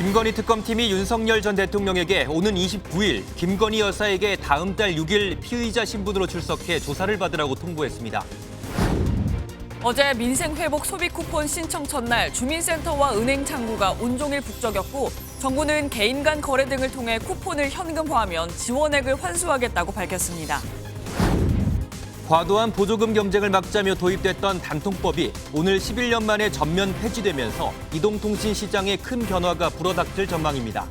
김건희 특검팀이 윤석열 전 대통령에게 오는 29일 김건희 여사에게 다음 달 6일 피의자 신분으로 출석해 조사를 받으라고 통보했습니다. 어제 민생회복 소비 쿠폰 신청 첫날 주민센터와 은행 창구가 온종일 북적였고 정부는 개인 간 거래 등을 통해 쿠폰을 현금화하면 지원액을 환수하겠다고 밝혔습니다. 과도한 보조금 경쟁을 막자며 도입됐던 단통법이 오늘 11년 만에 전면 폐지되면서 이동통신 시장에 큰 변화가 불어닥칠 전망입니다.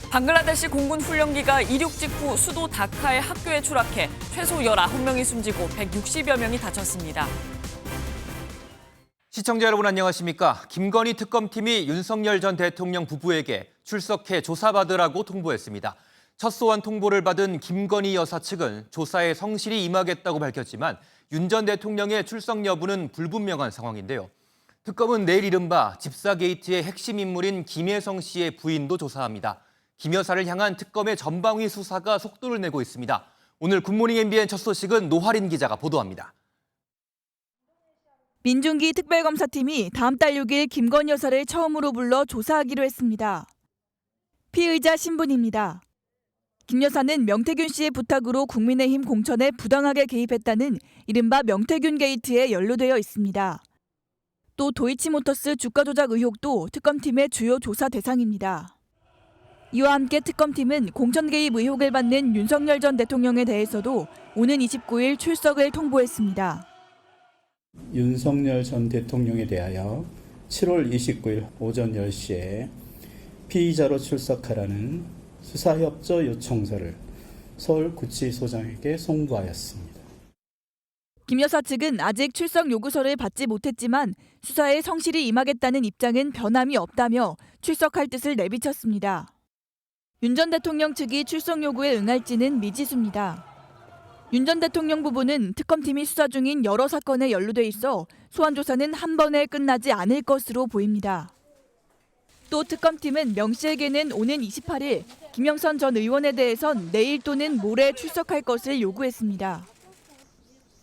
방글라데시 공군 훈련기가 이륙 직후 수도 다카의 학교에 추락해 최소 19명이 숨지고 160여 명이 다쳤습니다. 시청자 여러분 안녕하십니까? 김건희 특검팀이 윤석열 전 대통령 부부에게 출석해 조사받으라고 통보했습니다. 첫 소환 통보를 받은 김건희 여사 측은 조사에 성실히 임하겠다고 밝혔지만 윤 전 대통령의 출석 여부는 불분명한 상황인데요. 특검은 내일 이른바 집사 게이트의 핵심 인물인 김혜성 씨의 부인도 조사합니다. 김 여사를 향한 특검의 전방위 수사가 속도를 내고 있습니다. 오늘 굿모닝 MBN 첫 소식은 노하린 기자가 보도합니다. 민중기 특별검사팀이 다음 달 6일 김건희 여사를 처음으로 불러 조사하기로 했습니다. 피의자 신분입니다. 김 여사는 명태균 씨의 부탁으로 국민의힘 공천에 부당하게 개입했다는 이른바 명태균 게이트에 연루되어 있습니다. 또 도이치모터스 주가 조작 의혹도 특검팀의 주요 조사 대상입니다. 이와 함께 특검팀은 공천 개입 의혹을 받는 윤석열 전 대통령에 대해서도 오는 29일 출석을 통보했습니다. 윤석열 전 대통령에 대하여 7월 29일 오전 10시에 피의자로 출석하라는 수사협조 요청서를 서울구치소장에게 송부하였습니다. 김 여사 측은 아직 출석 요구서를 받지 못했지만 수사에 성실히 임하겠다는 입장은 변함이 없다며 출석할 뜻을 내비쳤습니다. 윤 전 대통령 측이 출석 요구에 응할지는 미지수입니다. 윤 전 대통령 부부는 특검팀이 수사 중인 여러 사건에 연루돼 있어 소환 조사는 한 번에 끝나지 않을 것으로 보입니다. 또 특검팀은 명 씨에게는 오는 28일 김영선 전 의원에 대해선 내일 또는 모레 출석할 것을 요구했습니다.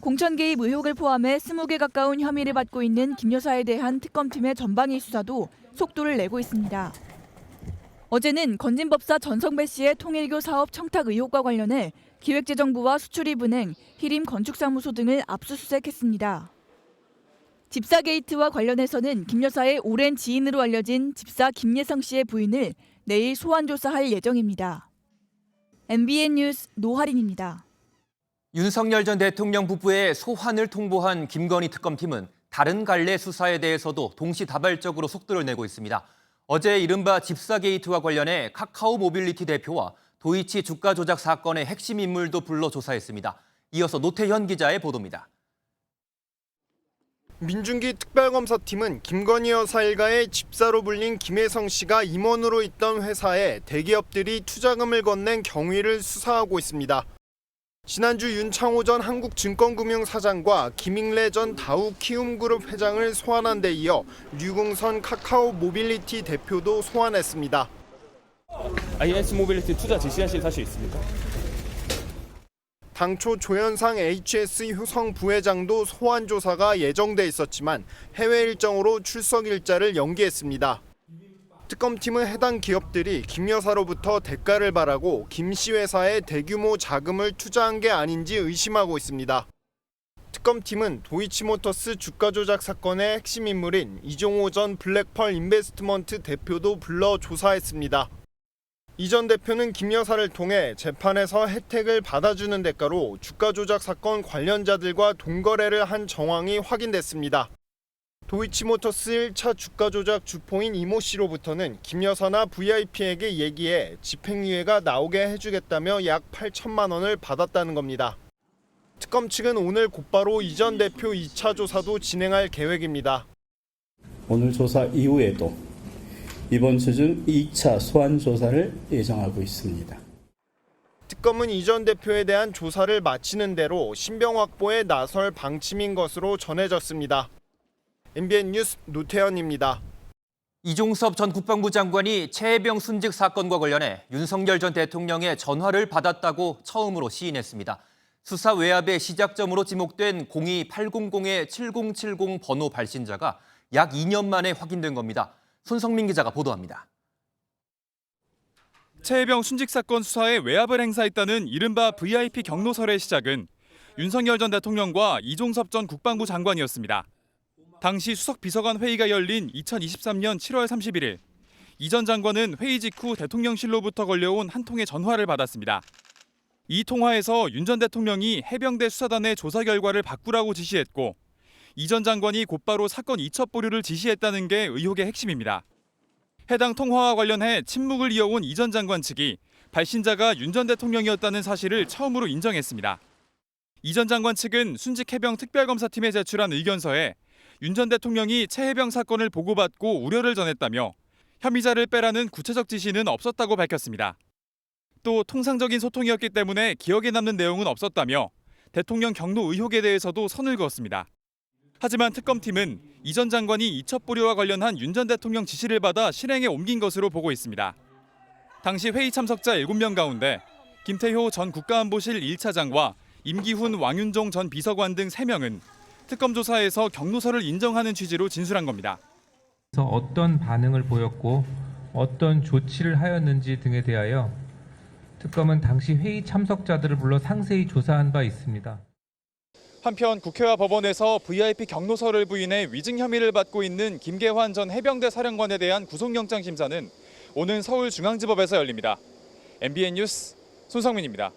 공천 개입 의혹을 포함해 20개 가까운 혐의를 받고 있는 김 여사에 대한 특검팀의 전방위 수사도 속도를 내고 있습니다. 어제는 건진법사 전성배 씨의 통일교 사업 청탁 의혹과 관련해 기획재정부와 수출입은행, 희림건축사무소 등을 압수수색했습니다. 집사 게이트와 관련해서는 김 여사의 오랜 지인으로 알려진 집사 김예성 씨의 부인을 내일 소환 조사할 예정입니다. MBN 뉴스 노하린입니다. 윤석열 전 대통령 부부의 소환을 통보한 김건희 특검팀은 다른 갈래 수사에 대해서도 동시다발적으로 속도를 내고 있습니다. 어제 이른바 집사 게이트와 관련해 카카오 모빌리티 대표와 도이치 주가 조작 사건의 핵심 인물도 불러 조사했습니다. 이어서 노태현 기자의 보도입니다. 민중기 특별검사팀은 김건희 여사 일가의 집사로 불린 김혜성 씨가 임원으로 있던 회사에 대기업들이 투자금을 건넨 경위를 수사하고 있습니다. 지난주 윤창호 전 한국증권금융 사장과 김익래 전 다우키움그룹 회장을 소환한 데 이어 류궁선 카카오 모빌리티 대표도 소환했습니다. IS 모빌리티 투자 지시하실 사실 있습니까? 당초 조현상 HS 효성 부회장도 소환 조사가 예정돼 있었지만 해외 일정으로 출석 일자를 연기했습니다. 특검팀은 해당 기업들이 김 여사로부터 대가를 바라고 김 씨 회사에 대규모 자금을 투자한 게 아닌지 의심하고 있습니다. 특검팀은 도이치모터스 주가 조작 사건의 핵심 인물인 이종호 전 블랙펄 인베스트먼트 대표도 불러 조사했습니다. 이 전 대표는 김 여사를 통해 재판에서 혜택을 받아주는 대가로 주가 조작 사건 관련자들과 동거래를 한 정황이 확인됐습니다. 도이치모터스 1차 주가 조작 주포인 이모 씨로부터는 김 여사나 VIP에게 얘기해 집행유예가 나오게 해주겠다며 약 8천만 원을 받았다는 겁니다. 특검 측은 오늘 곧바로 이 전 대표 2차 조사도 진행할 계획입니다. 오늘 조사 이후에도 이번 주 중 2차 소환 조사를 예정하고 있습니다. 특검은 이 전 대표에 대한 조사를 마치는 대로 신병 확보에 나설 방침인 것으로 전해졌습니다. MBN 뉴스 노태현입니다. 이종섭 전 국방부 장관이 최혜병 순직 사건과 관련해 윤석열 전 대통령의 전화를 받았다고 처음으로 시인했습니다. 수사 외압의 시작점으로 지목된 02800-7070 번호 발신자가 약 2년 만에 확인된 겁니다. 손성민 기자가 보도합니다. 최혜병 순직 사건 수사에 외압을 행사했다는 이른바 VIP 경로설의 시작은 윤석열 전 대통령과 이종섭 전 국방부 장관이었습니다. 당시 수석 비서관 회의가 열린 2023년 7월 31일 이 전 장관은 회의 직후 대통령실로부터 걸려온 한 통의 전화를 받았습니다. 이 통화에서 윤 전 대통령이 해병대 수사단의 조사 결과를 바꾸라고 지시했고 이 전 장관이 곧바로 사건 이첩 보류를 지시했다는 게 의혹의 핵심입니다. 해당 통화와 관련해 침묵을 이어온 이 전 장관 측이 발신자가 윤 전 대통령이었다는 사실을 처음으로 인정했습니다. 이 전 장관 측은 순직 해병 특별검사팀에 제출한 의견서에 윤 전 대통령이 최해병 사건을 보고받고 우려를 전했다며 혐의자를 빼라는 구체적 지시는 없었다고 밝혔습니다. 또 통상적인 소통이었기 때문에 기억에 남는 내용은 없었다며 대통령 경로 의혹에 대해서도 선을 그었습니다. 하지만 특검팀은 이 전 장관이 이첩 보류와 관련한 윤 전 대통령 지시를 받아 실행에 옮긴 것으로 보고 있습니다. 당시 회의 참석자 7명 가운데 김태효 전 국가안보실 1차장과 임기훈, 왕윤종 전 비서관 등 3명은 특검 조사에서 경로서를 인정하는 취지로 진술한 겁니다. 어떤 반응을 보였고 어떤 조치를 하였는지 등에 대하여 특검은 당시 회의 참석자들을 불러 상세히 조사한 바 있습니다. 한편 국회와 법원에서 VIP 경로서를 부인해 위증 혐의를 받고 있는 김계환 전 해병대 사령관에 대한 구속영장 심사는 오는 서울중앙지법에서 열립니다. MBN 뉴스 손성민입니다.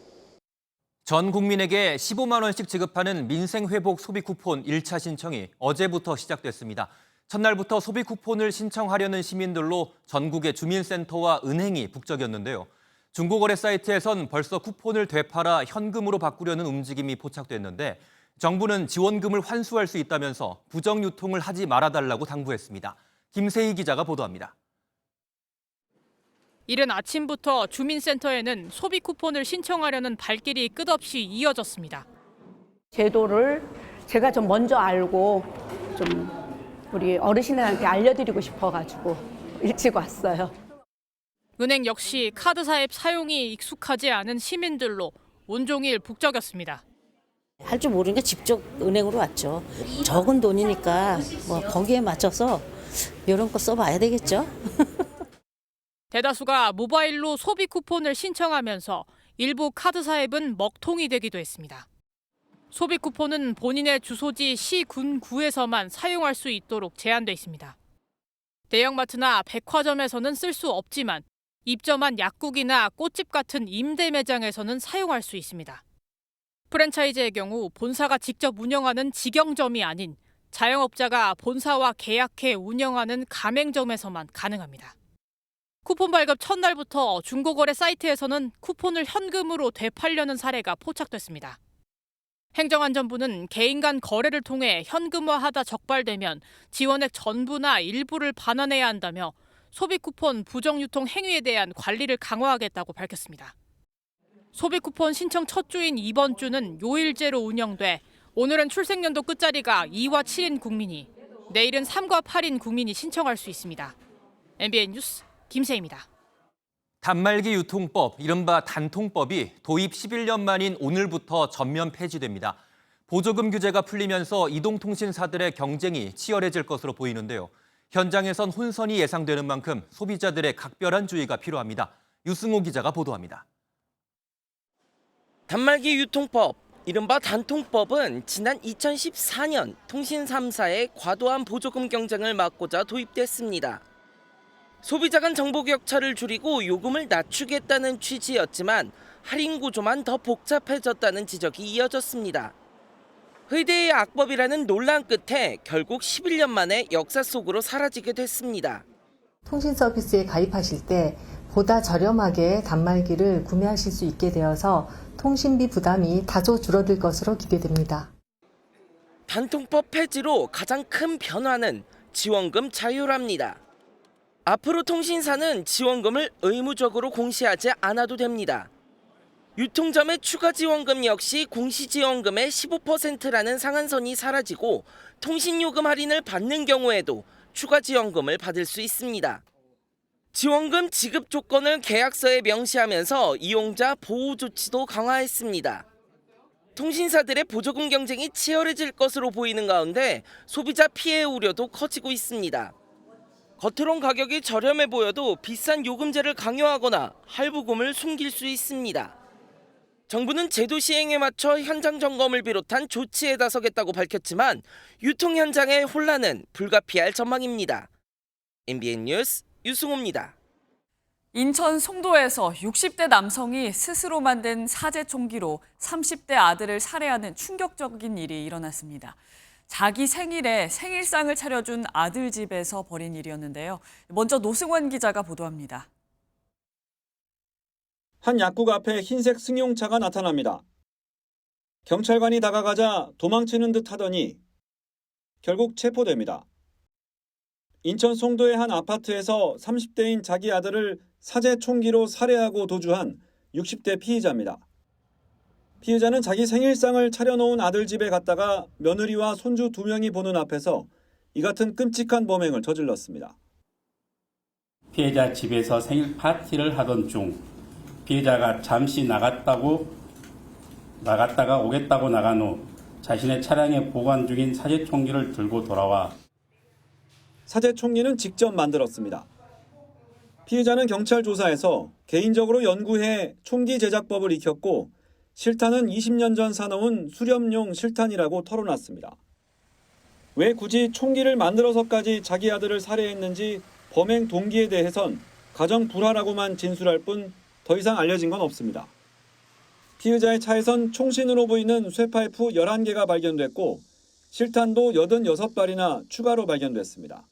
전 국민에게 15만 원씩 지급하는 민생회복 소비 쿠폰 1차 신청이 어제부터 시작됐습니다. 첫날부터 소비 쿠폰을 신청하려는 시민들로 전국의 주민센터와 은행이 북적였는데요. 중고거래 사이트에선 벌써 쿠폰을 되팔아 현금으로 바꾸려는 움직임이 포착됐는데 정부는 지원금을 환수할 수 있다면서 부정 유통을 하지 말아달라고 당부했습니다. 김세희 기자가 보도합니다. 이른 아침부터 주민센터에는 소비 쿠폰을 신청하려는 발길이 끝없이 이어졌습니다. 제도를 제가 좀 먼저 알고 좀 우리 어르신들한테 알려드리고 싶어가지고 일찍 왔어요. 은행 역시 카드사 앱 사용이 익숙하지 않은 시민들로 온종일 북적였습니다. 할 줄 모르니까 직접 은행으로 왔죠. 적은 돈이니까 뭐 거기에 맞춰서 이런 거 써봐야 되겠죠. 대다수가 모바일로 소비 쿠폰을 신청하면서 일부 카드사 앱은 먹통이 되기도 했습니다. 소비 쿠폰은 본인의 주소지 시, 군, 구에서만 사용할 수 있도록 제한돼 있습니다. 대형마트나 백화점에서는 쓸 수 없지만 입점한 약국이나 꽃집 같은 임대 매장에서는 사용할 수 있습니다. 프랜차이즈의 경우 본사가 직접 운영하는 직영점이 아닌 자영업자가 본사와 계약해 운영하는 가맹점에서만 가능합니다. 쿠폰 발급 첫날부터 중고거래 사이트에서는 쿠폰을 현금으로 되팔려는 사례가 포착됐습니다. 행정안전부는 개인 간 거래를 통해 현금화하다 적발되면 지원액 전부나 일부를 반환해야 한다며 소비 쿠폰 부정 유통 행위에 대한 관리를 강화하겠다고 밝혔습니다. 소비 쿠폰 신청 첫 주인 이번 주는 요일제로 운영돼 오늘은 출생연도 끝자리가 2와 7인 국민이, 내일은 3과 8인 국민이 신청할 수 있습니다. MBN 뉴스 김세희입니다. 단말기 유통법, 이른바 단통법이 도입 11년 만인 오늘부터 전면 폐지됩니다. 보조금 규제가 풀리면서 이동통신사들의 경쟁이 치열해질 것으로 보이는데요. 현장에선 혼선이 예상되는 만큼 소비자들의 각별한 주의가 필요합니다. 유승호 기자가 보도합니다. 단말기 유통법, 이른바 단통법은 지난 2014년 통신 3사의 과도한 보조금 경쟁을 막고자 도입됐습니다. 소비자 간 정보 격차를 줄이고 요금을 낮추겠다는 취지였지만 할인 구조만 더 복잡해졌다는 지적이 이어졌습니다. 의대의 악법이라는 논란 끝에 결국 11년 만에 역사 속으로 사라지게 됐습니다. 통신 서비스에 가입하실 때 보다 저렴하게 단말기를 구매하실 수 있게 되어서 통신비 부담이 다소 줄어들 것으로 기대됩니다. 단통법 폐지로 가장 큰 변화는 지원금 자율화입니다. 앞으로 통신사는 지원금을 의무적으로 공시하지 않아도 됩니다. 유통점의 추가 지원금 역시 공시지원금의 15%라는 상한선이 사라지고 통신요금 할인을 받는 경우에도 추가 지원금을 받을 수 있습니다. 지원금 지급 조건을 계약서에 명시하면서 이용자 보호 조치도 강화했습니다. 통신사들의 보조금 경쟁이 치열해질 것으로 보이는 가운데 소비자 피해 우려도 커지고 있습니다. 겉으론 가격이 저렴해 보여도 비싼 요금제를 강요하거나 할부금을 숨길 수 있습니다. 정부는 제도 시행에 맞춰 현장 점검을 비롯한 조치에 나서겠다고 밝혔지만 유통 현장의 혼란은 불가피할 전망입니다. MBN 뉴스 유승호입니다. 인천 송도에서 60대 남성이 스스로 만든 사제 총기로 30대 아들을 살해하는 충격적인 일이 일어났습니다. 자기 생일에 생일상을 차려준 아들 집에서 벌인 일이었는데요. 먼저 노승원 기자가 보도합니다. 한 약국 앞에 흰색 승용차가 나타납니다. 경찰관이 다가가자 도망치는 듯 하더니 결국 체포됩니다. 인천 송도의 한 아파트에서 30대인 자기 아들을 사제 총기로 살해하고 도주한 60대 피의자입니다. 피의자는 자기 생일상을 차려놓은 아들 집에 갔다가 며느리와 손주 2명이 보는 앞에서 이 같은 끔찍한 범행을 저질렀습니다. 피해자 집에서 생일 파티를 하던 중 피해자가 잠시 나갔다가 오겠다고 나간 후 자신의 차량에 보관 중인 사제 총기를 들고 돌아와 사제 총기는 직접 만들었습니다. 피해자는 경찰 조사에서 개인적으로 연구해 총기 제작법을 익혔고 실탄은 20년 전 사놓은 수렴용 실탄이라고 털어놨습니다. 왜 굳이 총기를 만들어서까지 자기 아들을 살해했는지 범행 동기에 대해선 가정 불화라고만 진술할 뿐 더 이상 알려진 건 없습니다. 피의자의 차에선 총신으로 보이는 쇠파이프 11개가 발견됐고 실탄도 86발이나 추가로 발견됐습니다.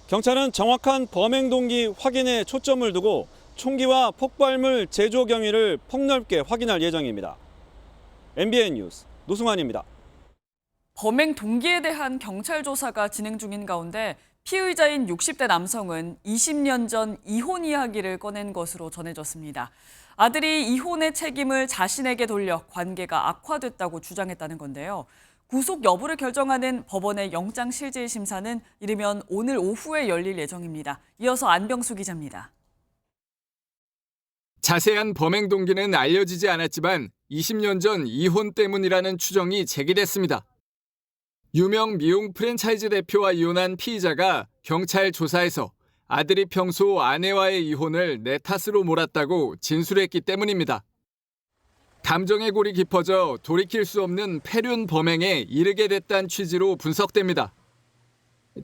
경찰은 정확한 범행 동기 확인에 초점을 두고 총기와 폭발물 제조 경위를 폭넓게 확인할 예정입니다. MBN 뉴스 노승환입니다. 범행 동기에 대한 경찰 조사가 진행 중인 가운데 피의자인 60대 남성은 20년 전 이혼 이야기를 꺼낸 것으로 전해졌습니다. 아들이 이혼의 책임을 자신에게 돌려 관계가 악화됐다고 주장했다는 건데요. 구속 여부를 결정하는 법원의 영장실질 심사는 이르면 오늘 오후에 열릴 예정입니다. 이어서 안병수 기자입니다. 자세한 범행 동기는 알려지지 않았지만 20년 전 이혼 때문이라는 추정이 제기됐습니다. 유명 미용 프랜차이즈 대표와 이혼한 피의자가 경찰 조사에서 아들이 평소 아내와의 이혼을 내 탓으로 몰았다고 진술했기 때문입니다. 감정의 골이 깊어져 돌이킬 수 없는 패륜 범행에 이르게 됐다는 취지로 분석됩니다.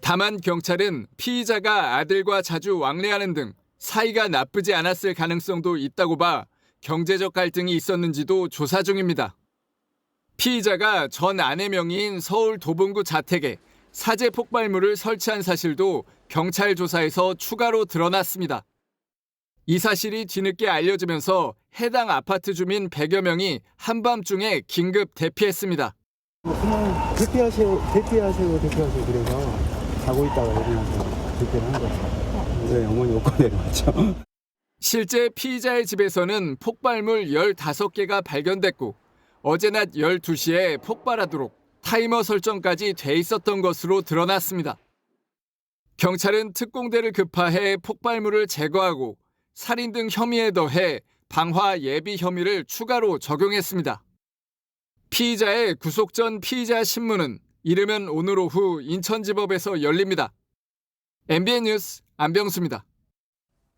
다만 경찰은 피의자가 아들과 자주 왕래하는 등 사이가 나쁘지 않았을 가능성도 있다고 봐 경제적 갈등이 있었는지도 조사 중입니다. 피의자가 전 아내 명의인 서울 도봉구 자택에 사제 폭발물을 설치한 사실도 경찰 조사에서 추가로 드러났습니다. 이 사실이 뒤늦게 알려지면서 해당 아파트 주민 100여 명이 한밤중에 긴급 대피했습니다. 그냥 대피하세요 그래서 자고 있다가 일어나서 대피를 한 거죠. 네, 어머니 옷고 내려왔죠. 실제 피의자의 집에서는 폭발물 15개가 발견됐고 어제 낮 12시에 폭발하도록 타이머 설정까지 돼 있었던 것으로 드러났습니다. 경찰은 특공대를 급파해 폭발물을 제거하고 살인 등 혐의에 더해 방화 예비 혐의를 추가로 적용했습니다. 피의자의 구속 전 피의자 신문은 이르면 오늘 오후 인천지법에서 열립니다. MBN 뉴스 안병수입니다.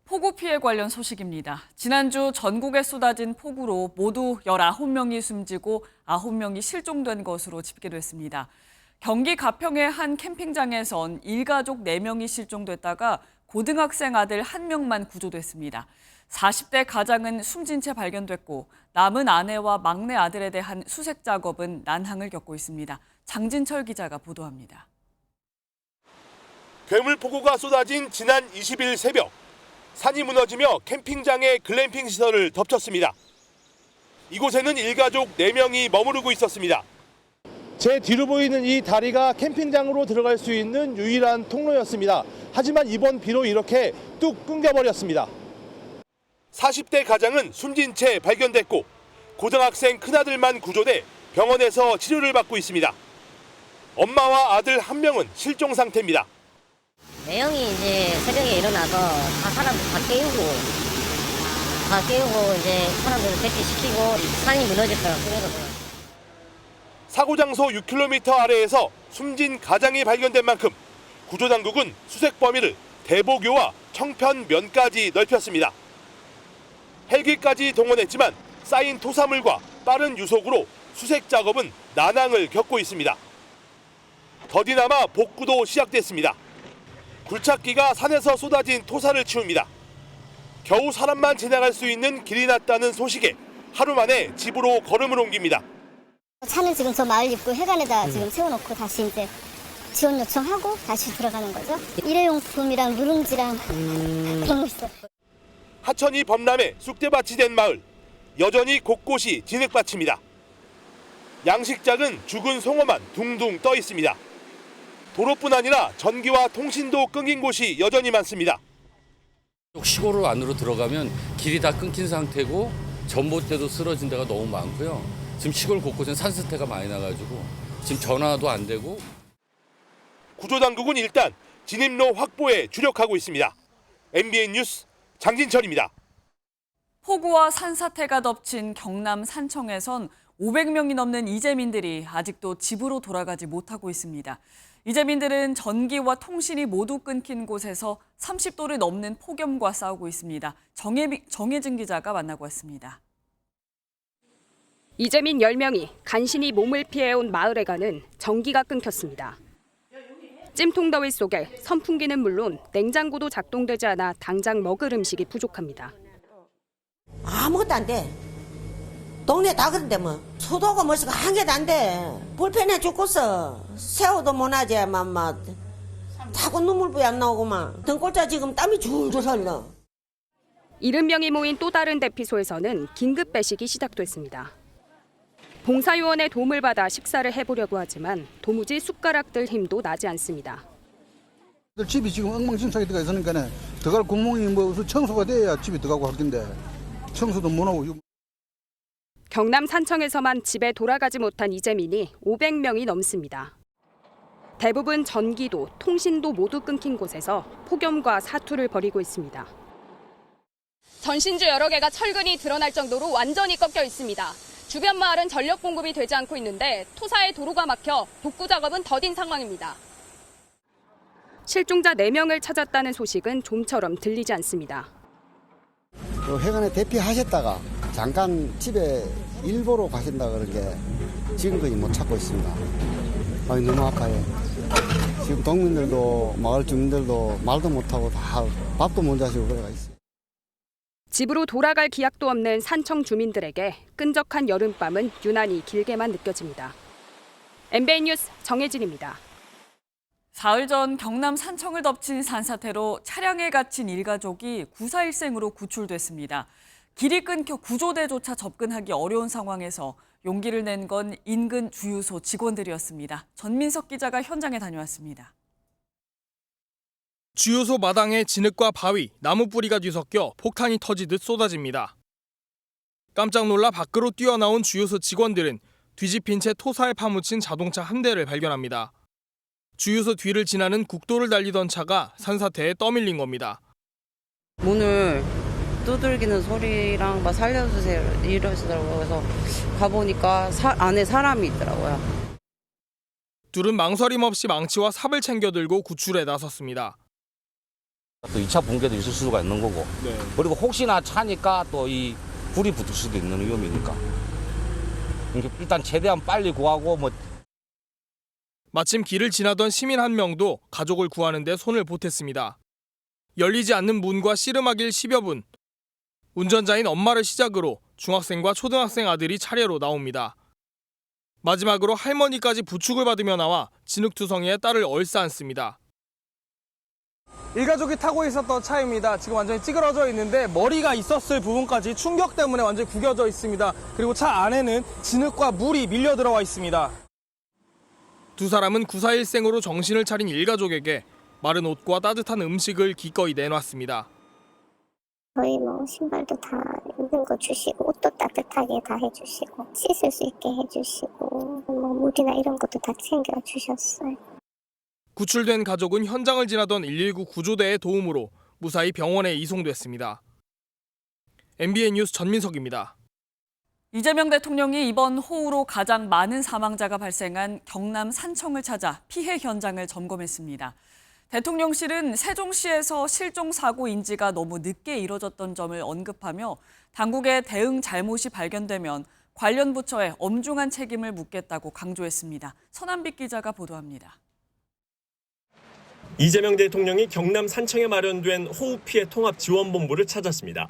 폭우 피해 관련 소식입니다. 지난주 전국에 쏟아진 폭우로 모두 19명이 숨지고 9명이 실종된 것으로 집계됐습니다. 경기 가평의 한 캠핑장에선 일가족 4명이 실종됐다가 고등학생 아들 1명만 구조됐습니다. 40대 가장은 숨진 채 발견됐고 남은 아내와 막내 아들에 대한 수색 작업은 난항을 겪고 있습니다. 장진철 기자가 보도합니다. 괴물폭우가 쏟아진 지난 20일 새벽. 산이 무너지며 캠핑장의 글램핑 시설을 덮쳤습니다. 이곳에는 일가족 4명이 머무르고 있었습니다. 제 뒤로 보이는 이 다리가 캠핑장으로 들어갈 수 있는 유일한 통로였습니다. 하지만 이번 비로 이렇게 뚝 끊겨버렸습니다. 40대 가장은 숨진 채 발견됐고 고등학생 큰아들만 구조돼 병원에서 치료를 받고 있습니다. 엄마와 아들 1명은 실종 상태입니다. 매형이 이제 새벽에 일어나서 다 사람들 다 깨우고 이제 사람들을 대피시키고 산이 무너졌더라고요. 그래서 사고 장소 6km 아래에서 숨진 가장이 발견된 만큼 구조당국은 수색 범위를 대보교와 청편면까지 넓혔습니다. 헬기까지 동원했지만 쌓인 토사물과 빠른 유속으로 수색 작업은 난항을 겪고 있습니다. 더디나마 복구도 시작됐습니다. 굴착기가 산에서 쏟아진 토사를 치웁니다. 겨우 사람만 지나갈 수 있는 길이 났다는 소식에 하루 만에 집으로 걸음을 옮깁니다. 차는 지금 저 마을 입구 해관에다 지금 세워놓고 다시 이제 지원 요청하고 다시 들어가는 거죠. 일회용품이랑 누룽지랑 그런 거 있어요. 하천이 범람해 쑥대밭이 된 마을. 여전히 곳곳이 진흙밭입니다. 양식장은 죽은 송어만 둥둥 떠 있습니다. 도로뿐 아니라 전기와 통신도 끊긴 곳이 여전히 많습니다. 시골 안으로 들어가면 길이 다 끊긴 상태고 전봇대도 쓰러진 데가 너무 많고요. 지금 시골 곳곳엔 산사태가 많이 나가지고 지금 전화도 안 되고. 구조당국은 일단 진입로 확보에 주력하고 있습니다. MBN 뉴스 장진철입니다. 폭우와 산사태가 덮친 경남 산청에선 500명이 넘는 이재민들이 아직도 집으로 돌아가지 못하고 있습니다. 이재민들은 전기와 통신이 모두 끊긴 곳에서 30도를 넘는 폭염과 싸우고 있습니다. 정혜진 기자가 만나고 왔습니다. 이재민 10명이 간신히 몸을 피해온 마을에 가는 전기가 끊겼습니다. 찜통더위 속에 선풍기는 물론 냉장고도 작동되지 않아 당장 먹을 음식이 부족합니다. 아무것도 안 돼. 동네 다 그런데 뭐. 소도가 뭐가 한 개도 안 돼. 불편해 죽겠어. 새우도 못 하지, 맘마. 자꾸 눈물부이 안 나오고만. 등골자 지금 땀이 줄줄 흘러. 70명이 모인 또 다른 대피소에서는 긴급 배식이 시작됐습니다. 봉사요원의 도움을 받아 식사를 해보려고 하지만 도무지 숟가락들 힘도 나지 않습니다. 집이 지금 엉망진창에 들어가 있으니까 들어갈 구멍이 뭐 청소가 돼야 집이 들어가고 할 텐데 청소도 못 하고. 경남 산청에서만 집에 돌아가지 못한 이재민이 500명이 넘습니다. 대부분 전기도 통신도 모두 끊긴 곳에서 폭염과 사투를 벌이고 있습니다. 전신주 여러 개가 철근이 드러날 정도로 완전히 꺾여 있습니다. 주변 마을은 전력 공급이 되지 않고 있는데 토사에 도로가 막혀 복구 작업은 더딘 상황입니다. 실종자 4명을 찾았다는 소식은 좀처럼 들리지 않습니다. 회관에 대피하셨다가 잠깐 집에 일보러 가신다 그런 게 지금까지 못 찾고 있습니다. 아니, 너무 아파요. 지금 동민들도 마을 주민들도 말도 못하고 다 밥도 못 자시고 그래가 있어요. 집으로 돌아갈 기약도 없는 산청 주민들에게 끈적한 여름밤은 유난히 길게만 느껴집니다. MBN 뉴스 정혜진입니다. 사흘 전 경남 산청을 덮친 산사태로 차량에 갇힌 일가족이 구사일생으로 구출됐습니다. 길이 끊겨 구조대조차 접근하기 어려운 상황에서 용기를 낸 건 인근 주유소 직원들이었습니다. 전민석 기자가 현장에 다녀왔습니다. 주유소 마당에 진흙과 바위, 나무 뿌리가 뒤섞여 폭탄이 터지듯 쏟아집니다. 깜짝 놀라 밖으로 뛰어나온 주유소 직원들은 뒤집힌 채 토사에 파묻힌 자동차 한 대를 발견합니다. 주유소 뒤를 지나는 국도를 달리던 차가 산사태에 떠밀린 겁니다. 문을 두들기는 소리랑 막 살려주세요 이러시더라고요. 그래서 가보니까 안에 사람이 있더라고요. 둘은 망설임 없이 망치와 삽을 챙겨 들고 구출에 나섰습니다. 또 2차 붕괴도 있을 수가 있는 거고 그리고 혹시나 차니까 또 이 불이 붙을 수도 있는 위험이니까 일단 최대한 빨리 구하고 마침 길을 지나던 시민 한 명도 가족을 구하는 데 손을 보탰습니다. 열리지 않는 문과 씨름하길 10여 분. 운전자인 엄마를 시작으로 중학생과 초등학생 아들이 차례로 나옵니다. 마지막으로 할머니까지 부축을 받으며 나와 진흙투성이에 딸을 얼싸안습니다. 일가족이 타고 있었던 차입니다. 지금 완전히 찌그러져 있는데 머리가 있었을 부분까지 충격 때문에 완전히 구겨져 있습니다. 그리고 차 안에는 진흙과 물이 밀려 들어와 있습니다. 두 사람은 구사일생으로 정신을 차린 일가족에게 마른 옷과 따뜻한 음식을 기꺼이 내놨습니다. 저희 신발도 다 입은 거 주시고 옷도 따뜻하게 다 해주시고 씻을 수 있게 해주시고 물이나 이런 것도 다 챙겨주셨어요. 구출된 가족은 현장을 지나던 119 구조대의 도움으로 무사히 병원에 이송됐습니다. MBN 뉴스 전민석입니다. 이재명 대통령이 이번 호우로 가장 많은 사망자가 발생한 경남 산청을 찾아 피해 현장을 점검했습니다. 대통령실은 세종시에서 실종 사고 인지가 너무 늦게 이뤄졌던 점을 언급하며 당국의 대응 잘못이 발견되면 관련 부처에 엄중한 책임을 묻겠다고 강조했습니다. 서남빛 기자가 보도합니다. 이재명 대통령이 경남 산청에 마련된 호우 피해 통합 지원본부를 찾았습니다.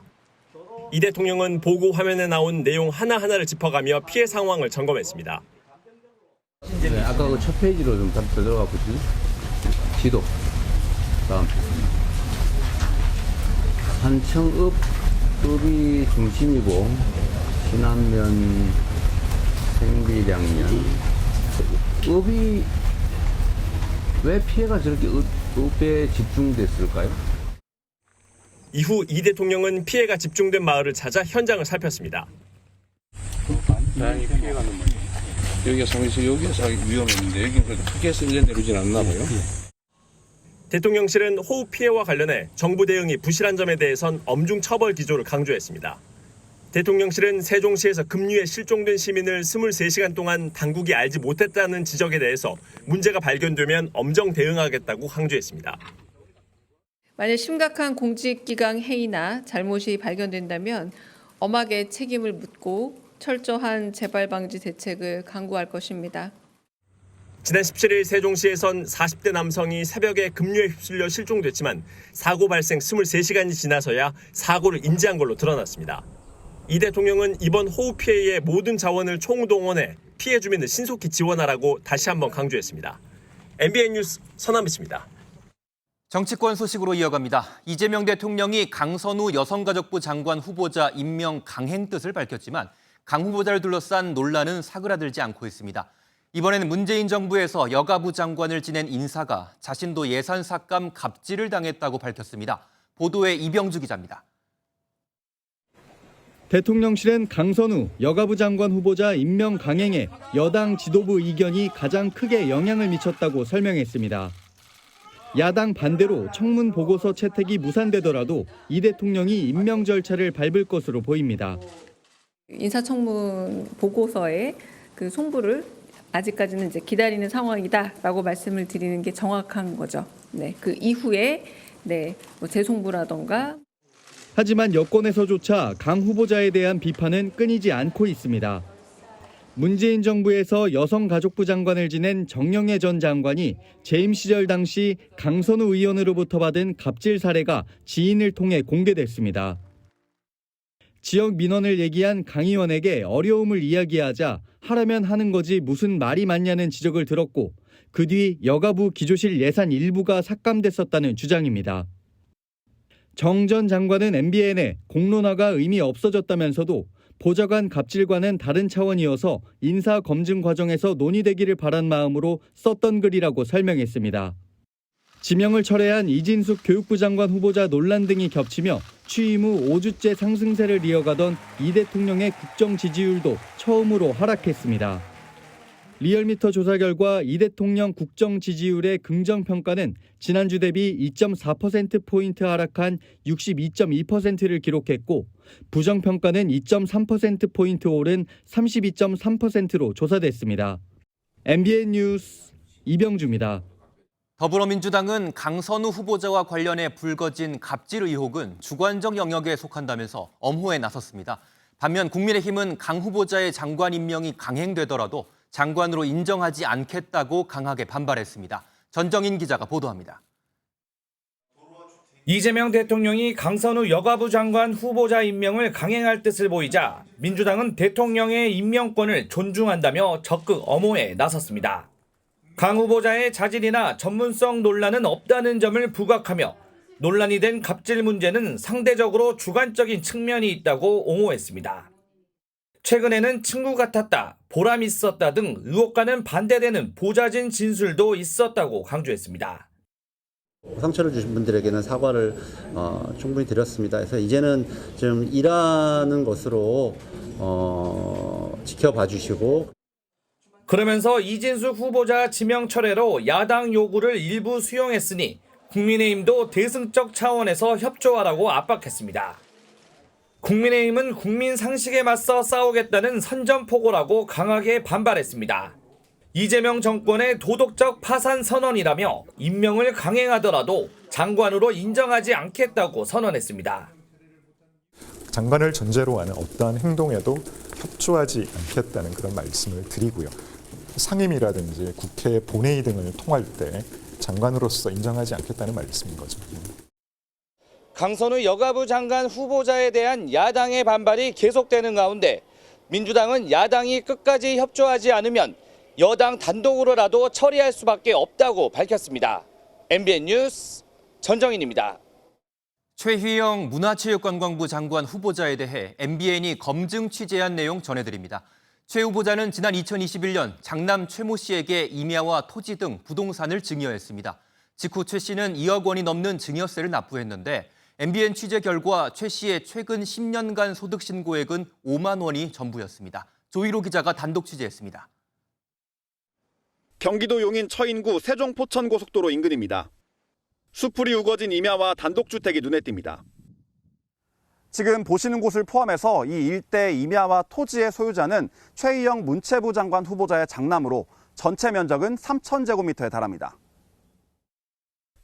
이 대통령은 보고 화면에 나온 내용 하나하나를 짚어가며 피해 상황을 점검했습니다. 네, 아까 그 첫 페이지로 좀 더 들어가 보시죠. 지도. 다음. 산청읍이 중심이고 신안면, 생비량면. 읍이 왜 피해가 저렇게 읍에 집중됐을까요? 이후 이 대통령은 피해가 집중된 마을을 찾아 현장을 살폈습니다. 다행히 피해가 너무 여기가 상에서 여기가 위험했는데 여기는 그래도 크게 쓸려 내려오진 않나 봐요. 대통령실은 호우 피해와 관련해 정부 대응이 부실한 점에 대해선 엄중 처벌 기조를 강조했습니다. 대통령실은 세종시에서 급류에 실종된 시민을 23시간 동안 당국이 알지 못했다는 지적에 대해서 문제가 발견되면 엄정 대응하겠다고 강조했습니다. 만약 심각한 공직기강 해이나 잘못이 발견된다면 엄하게 책임을 묻고 철저한 재발 방지 대책을 강구할 것입니다. 지난 17일 세종시에선 40대 남성이 새벽에 급류에 휩쓸려 실종됐지만 사고 발생 23시간이 지나서야 사고를 인지한 걸로 드러났습니다. 이 대통령은 이번 호우 피해에 모든 자원을 총동원해 피해 주민을 신속히 지원하라고 다시 한번 강조했습니다. MBN 뉴스 서남빛입니다. 정치권 소식으로 이어갑니다. 이재명 대통령이 강선우 여성가족부 장관 후보자 임명 강행 뜻을 밝혔지만 강 후보자를 둘러싼 논란은 사그라들지 않고 있습니다. 이번에는 문재인 정부에서 여가부 장관을 지낸 인사가 자신도 예산 삭감 갑질을 당했다고 밝혔습니다. 보도에 이병주 기자입니다. 대통령실은 강선우 여가부 장관 후보자 임명 강행에 여당 지도부 의견이 가장 크게 영향을 미쳤다고 설명했습니다. 야당 반대로 청문 보고서 채택이 무산되더라도 이 대통령이 임명 절차를 밟을 것으로 보입니다. 인사청문 보고서에 그 송부를 아직까지는 이제 기다리는 상황이다라고 말씀을 드리는 게 정확한 거죠. 네, 그 이후에 뭐 재송부라던가. 하지만 여권에서조차 강 후보자에 대한 비판은 끊이지 않고 있습니다. 문재인 정부에서 여성가족부 장관을 지낸 정영애 전 장관이 재임 시절 당시 강선우 의원으로부터 받은 갑질 사례가 지인을 통해 공개됐습니다. 지역 민원을 얘기한 강 의원에게 어려움을 이야기하자 하라면 하는 거지 무슨 말이 많냐는 지적을 들었고 그 뒤 여가부 기조실 예산 일부가 삭감됐었다는 주장입니다. 정 전 장관은 MBN에 공론화가 의미 없어졌다면서도 보좌관 갑질과는 다른 차원이어서 인사 검증 과정에서 논의되기를 바란 마음으로 썼던 글이라고 설명했습니다. 지명을 철회한 이진숙 교육부 장관 후보자 논란 등이 겹치며 취임 후 5주째 상승세를 이어가던 이 대통령의 국정 지지율도 처음으로 하락했습니다. 리얼미터 조사 결과 이 대통령 국정 지지율의 긍정 평가는 지난주 대비 2.4%포인트 하락한 62.2%를 기록했고 부정 평가는 2.3%포인트 오른 32.3%로 조사됐습니다. MBN 뉴스 이병주입니다. 더불어민주당은 강선우 후보자와 관련해 불거진 갑질 의혹은 주관적 영역에 속한다면서 엄호에 나섰습니다. 반면 국민의힘은 강 후보자의 장관 임명이 강행되더라도 장관으로 인정하지 않겠다고 강하게 반발했습니다. 전정인 기자가 보도합니다. 이재명 대통령이 강선우 여가부 장관 후보자 임명을 강행할 뜻을 보이자 민주당은 대통령의 임명권을 존중한다며 적극 엄호에 나섰습니다. 강 후보자의 자질이나 전문성 논란은 없다는 점을 부각하며 논란이 된 갑질 문제는 상대적으로 주관적인 측면이 있다고 옹호했습니다. 최근에는 친구 같았다, 보람 있었다 등 의혹과는 반대되는 보자진 진술도 있었다고 강조했습니다. 상처를 주신 분들에게는 사과를 충분히 드렸습니다. 그래서 이제는 좀 일하는 것으로 지켜봐 주시고. 그러면서 이진숙 후보자 지명 철회로 야당 요구를 일부 수용했으니 국민의힘도 대승적 차원에서 협조하라고 압박했습니다. 국민의힘은 국민 상식에 맞서 싸우겠다는 선전포고라고 강하게 반발했습니다. 이재명 정권의 도덕적 파산 선언이라며 임명을 강행하더라도 장관으로 인정하지 않겠다고 선언했습니다. 장관을 전제로 하는 어떠한 행동에도 협조하지 않겠다는 그런 말씀을 드리고요. 상임이라든지 국회 본회의 등을 통할 때 장관으로서 인정하지 않겠다는 말씀인 거죠. 강선우 여가부 장관 후보자에 대한 야당의 반발이 계속되는 가운데 민주당은 야당이 끝까지 협조하지 않으면 여당 단독으로라도 처리할 수밖에 없다고 밝혔습니다. MBN 뉴스 전정인입니다. 최희영 문화체육관광부 장관 후보자에 대해 MBN이 검증 취재한 내용 전해드립니다. 최 후보자는 지난 2021년 장남 최모 씨에게 임야와 토지 등 부동산을 증여했습니다. 직후 최 씨는 2억 원이 넘는 증여세를 납부했는데 MBN 취재 결과 최 씨의 최근 10년간 소득 신고액은 5만 원이 전부였습니다. 조희로 기자가 단독 취재했습니다. 경기도 용인 처인구 세종포천고속도로 인근입니다. 수풀이 우거진 임야와 단독주택이 눈에 띕니다. 지금 보시는 곳을 포함해서 이 일대 임야와 토지의 소유자는 최희영 문체부 장관 후보자의 장남으로 전체 면적은 3,000제곱미터에 달합니다.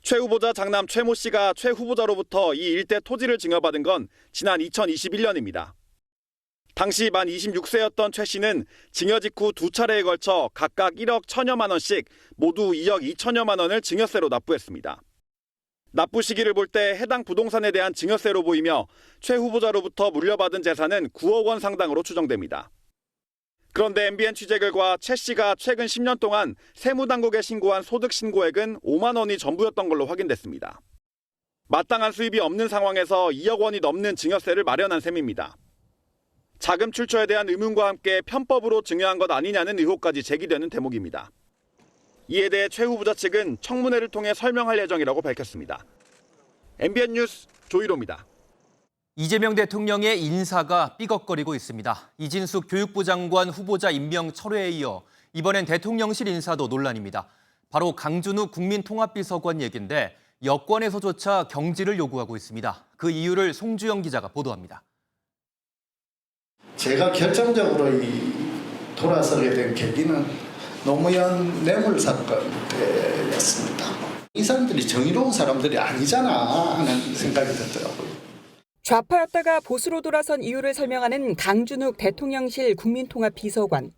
최 후보자 장남 최모 씨가 최 후보자로부터 이 일대 토지를 증여받은 건 지난 2021년입니다. 당시 만 26세였던 최 씨는 증여 직후 두 차례에 걸쳐 각각 1억 1,000여만 원씩 모두 2억 2천여만 원을 증여세로 납부했습니다. 납부 시기를 볼 때 해당 부동산에 대한 증여세로 보이며 최 후보자로부터 물려받은 재산은 9억 원 상당으로 추정됩니다. 그런데 MBN 취재 결과 최 씨가 최근 10년 동안 세무당국에 신고한 소득 신고액은 5만 원이 전부였던 걸로 확인됐습니다. 마땅한 수입이 없는 상황에서 2억 원이 넘는 증여세를 마련한 셈입니다. 자금 출처에 대한 의문과 함께 편법으로 증여한 것 아니냐는 의혹까지 제기되는 대목입니다. 이에 대해 최 후보자 측은 청문회를 통해 설명할 예정이라고 밝혔습니다. MBN 뉴스 조희로입니다. 이재명 대통령의 인사가 삐걱거리고 있습니다. 이진숙 교육부 장관 후보자 임명 철회에 이어 이번엔 대통령실 인사도 논란입니다. 바로 강준욱 국민통합비서관 얘기인데 여권에서조차 경질을 요구하고 있습니다. 그 이유를 송주영 기자가 보도합니다. 제가 결정적으로 돌아서게 된 계기는 노무현 뇌물 사건 때였습니다. 이 사람들이 정의로운 사람들이 아니잖아 하는 생각이 들더라고요. 좌파였다가 보수로 돌아선 이유를 설명하는 강준욱 대통령실 국민통합비서관.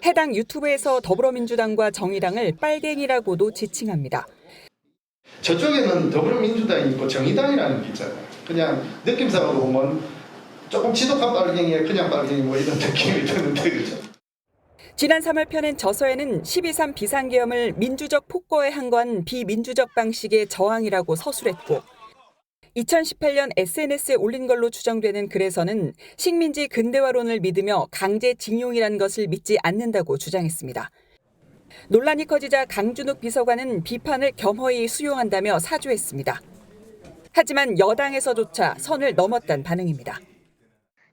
해당 유튜브에서 더불어민주당과 정의당을 빨갱이라고도 지칭합니다. 저쪽에는 더불어민주당이 있고 정의당이라는 게 있잖아요. 그냥 느낌상으로 보면 조금 지독한 빨갱이에 그냥 빨갱이 뭐 이런 느낌이 드는데 그죠. 지난 3월 펴낸 저서에는 12.3 비상계엄을 민주적 폭거에 한 건 비민주적 방식의 저항이라고 서술했고 2018년 SNS에 올린 걸로 추정되는 글에서는 식민지 근대화론을 믿으며 강제징용이라는 것을 믿지 않는다고 주장했습니다. 논란이 커지자 강준욱 비서관은 비판을 겸허히 수용한다며 사죄했습니다. 하지만 여당에서조차 선을 넘었다는 반응입니다.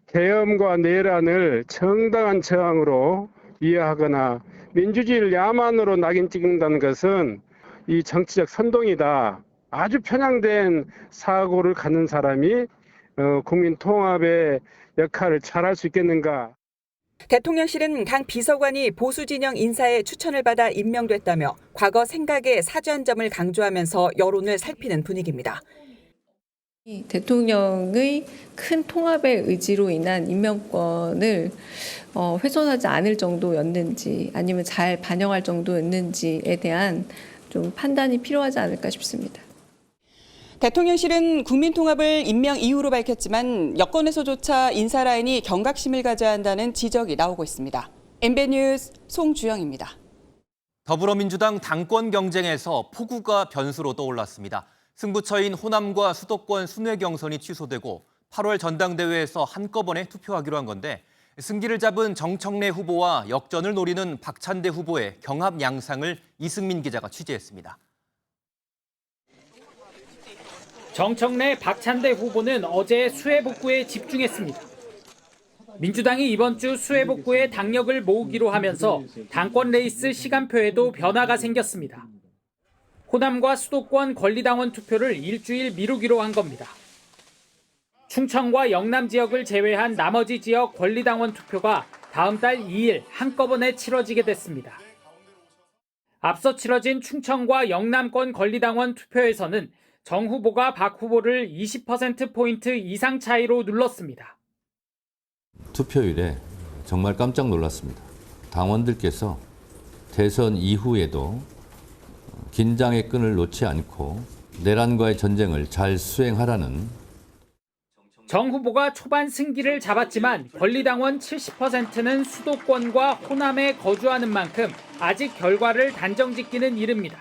계엄과 내란을 정당한 저항으로 이해하거나 민주주의를 야만으로 낙인 찍는다는 것은 이 정치적 선동이다. 아주 편향된 사고를 갖는 사람이 국민 통합의 역할을 잘할 수 있겠는가. 대통령실은 강 비서관이 보수 진영 인사의 추천을 받아 임명됐다며 과거 생각에 사죄한 점을 강조하면서 여론을 살피는 분위기입니다. 대통령의 큰 통합의 의지로 인한 임명권을 훼손하지 않을 정도였는지 아니면 잘 반영할 정도였는지에 대한 좀 판단이 필요하지 않을까 싶습니다. 대통령실은 국민통합을 임명 이유로 밝혔지만 여권에서조차 인사 라인이 경각심을 가져야 한다는 지적이 나오고 있습니다. MBN 뉴스 송주영입니다. 더불어민주당 당권 경쟁에서 폭우가 변수로 떠올랐습니다. 승부처인 호남과 수도권 순회 경선이 취소되고 8월 전당대회에서 한꺼번에 투표하기로 한 건데 승기를 잡은 정청래 후보와 역전을 노리는 박찬대 후보의 경합 양상을 이승민 기자가 취재했습니다. 정청래, 박찬대 후보는 어제 수해 복구에 집중했습니다. 민주당이 이번 주 수해 복구에 당력을 모으기로 하면서 당권 레이스 시간표에도 변화가 생겼습니다. 호남과 수도권 권리당원 투표를 일주일 미루기로 한 겁니다. 충청과 영남 지역을 제외한 나머지 지역 권리당원 투표가 다음 달 2일 한꺼번에 치러지게 됐습니다. 앞서 치러진 충청과 영남권 권리당원 투표에서는 정 후보가 박 후보를 20%포인트 이상 차이로 눌렀습니다. 투표율에 정말 깜짝 놀랐습니다. 당원들께서 대선 이후에도 긴장의 끈을 놓지 않고 내란과의 전쟁을 잘 수행하라는 정 후보가 초반 승기를 잡았지만 권리당원 70%는 수도권과 호남에 거주하는 만큼 아직 결과를 단정짓기는 이릅니다.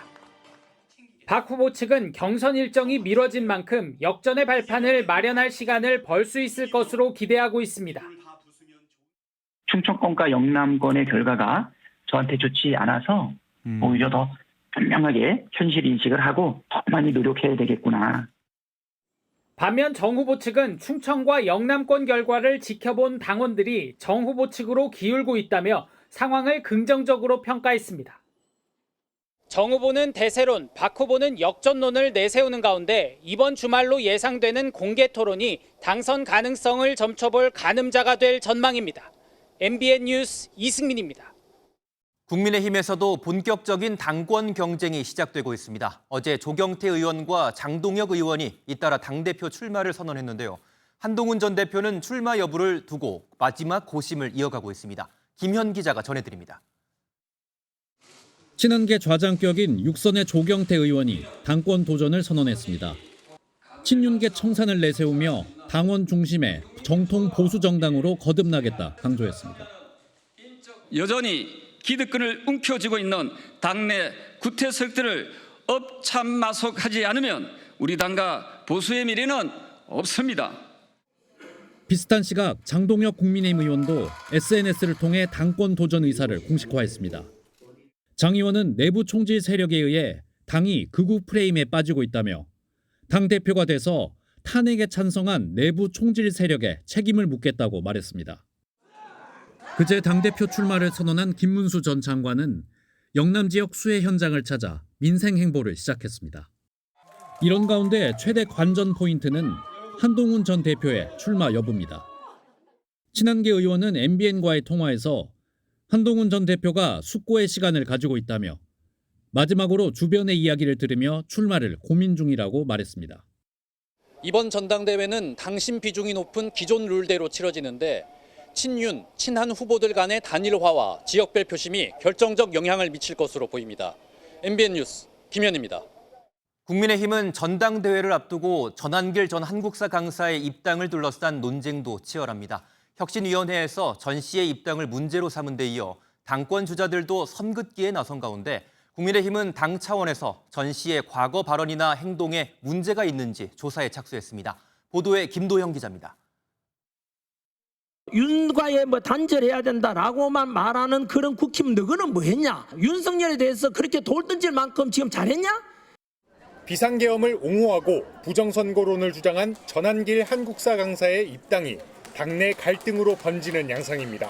박 후보 측은 경선 일정이 미뤄진 만큼 역전의 발판을 마련할 시간을 벌 수 있을 것으로 기대하고 있습니다. 충청권과 영남권의 결과가 저한테 좋지 않아서 오히려 더 분명하게 현실 인식을 하고 더 많이 노력해야 되겠구나. 반면 정 후보 측은 충청과 영남권 결과를 지켜본 당원들이 정 후보 측으로 기울고 있다며 상황을 긍정적으로 평가했습니다. 정 후보는 대세론, 박 후보는 역전론을 내세우는 가운데 이번 주말로 예상되는 공개 토론이 당선 가능성을 점쳐볼 가늠자가 될 전망입니다. MBN 뉴스 이승민입니다. 국민의힘에서도 본격적인 당권 경쟁이 시작되고 있습니다. 어제 조경태 의원과 장동혁 의원이 잇따라 당대표 출마를 선언했는데요. 한동훈 전 대표는 출마 여부를 두고 마지막 고심을 이어가고 있습니다. 김현 기자가 전해드립니다. 친한계 좌장격인 육선의 조경태 의원이 당권 도전을 선언했습니다. 친윤계 청산을 내세우며 당원 중심의 정통 보수 정당으로 거듭나겠다 강조했습니다. 여전히 기득권을 움켜쥐고 있는 당내 구태석들을 업참마속하지 않으면 우리 당과 보수의 미래는 없습니다. 비슷한 시각 장동혁 국민의힘 의원도 SNS를 통해 당권 도전 의사를 공식화했습니다. 장 의원은 내부 총질 세력에 의해 당이 극우 프레임에 빠지고 있다며 당대표가 돼서 탄핵에 찬성한 내부 총질 세력에 책임을 묻겠다고 말했습니다. 그제 당대표 출마를 선언한 김문수 전 장관은 영남 지역 수해 현장을 찾아 민생 행보를 시작했습니다. 이런 가운데 최대 관전 포인트는 한동훈 전 대표의 출마 여부입니다. 친한계 의원은 MBN과의 통화에서 한동훈 전 대표가 숙고의 시간을 가지고 있다며 마지막으로 주변의 이야기를 들으며 출마를 고민 중이라고 말했습니다. 이번 전당대회는 당심 비중이 높은 기존 룰대로 치러지는데 친윤, 친한 후보들 간의 단일화와 지역별 표심이 결정적 영향을 미칠 것으로 보입니다. MBN 뉴스 김현입니다. 국민의힘은 전당대회를 앞두고 전한길 전 한국사 강사의 입당을 둘러싼 논쟁도 치열합니다. 혁신위원회에서 전 씨의 입당을 문제로 삼은 데 이어 당권 주자들도 선긋기에 나선 가운데 국민의힘은 당 차원에서 전 씨의 과거 발언이나 행동에 문제가 있는지 조사에 착수했습니다. 보도에 김도형 기자입니다. 윤과의 단절해야 된다라고만 말하는 그런 국힘 너희는 뭐 했냐? 윤석열에 대해서 그렇게 돌 던질 만큼 지금 잘했냐? 비상계엄을 옹호하고 부정선거론을 주장한 전한길 한국사 강사의 입당이 당내 갈등으로 번지는 양상입니다.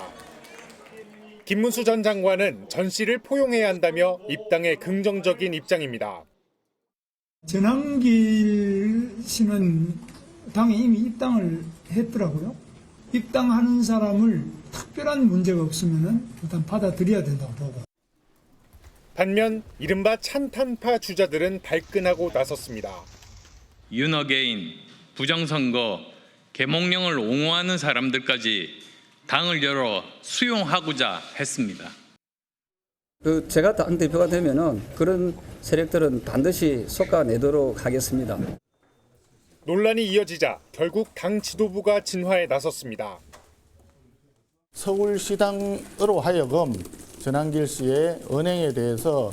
김문수 전 장관은 전 씨를 포용해야 한다며 입당에 긍정적인 입장입니다. 전한길 씨는 당에 이미 입당을 했더라고요. 입당하는 사람을 특별한 문제가 없으면 일단 받아들여야 된다고 보고. 반면 이른바 찬탄파 주자들은 발끈하고 나섰습니다. 윤어게인, 부정선거, 계몽령을 옹호하는 사람들까지 당을 열어 수용하고자 했습니다. 제가 당대표가 되면은 그런 세력들은 반드시 솎아내도록 하겠습니다. 논란이 이어지자 결국 당 지도부가 진화에 나섰습니다. 서울시당으로 하여금 전한길 씨의 은행에 대해서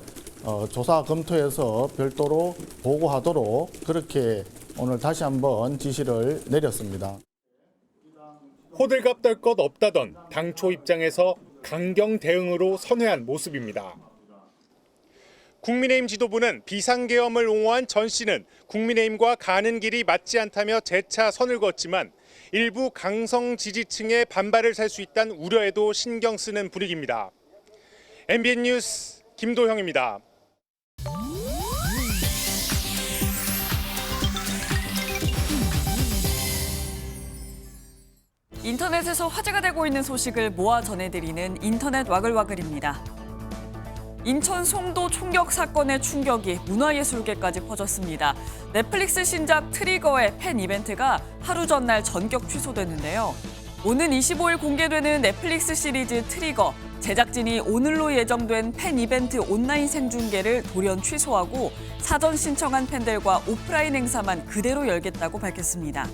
조사 검토해서 별도로 보고하도록 그렇게 오늘 다시 한번 지시를 내렸습니다. 호들갑 떨 것 없다던 당초 입장에서 강경 대응으로 선회한 모습입니다. 국민의힘 지도부는 비상계엄을 옹호한 전 씨는 국민의힘과 가는 길이 맞지 않다며 재차 선을 그었지만 일부 강성 지지층의 반발을 살 수 있다는 우려에도 신경 쓰는 분위기입니다. MBN 뉴스 김도형입니다. 인터넷에서 화제가 되고 있는 소식을 모아 전해드리는 인터넷 와글와글입니다. 인천 송도 총격 사건의 충격이 문화예술계까지 퍼졌습니다. 넷플릭스 신작 트리거의 팬 이벤트가 하루 전날 전격 취소됐는데요. 오는 25일 공개되는 넷플릭스 시리즈 트리거, 제작진이 오늘로 예정된 팬 이벤트 온라인 생중계를 돌연 취소하고 사전 신청한 팬들과 오프라인 행사만 그대로 열겠다고 밝혔습니다.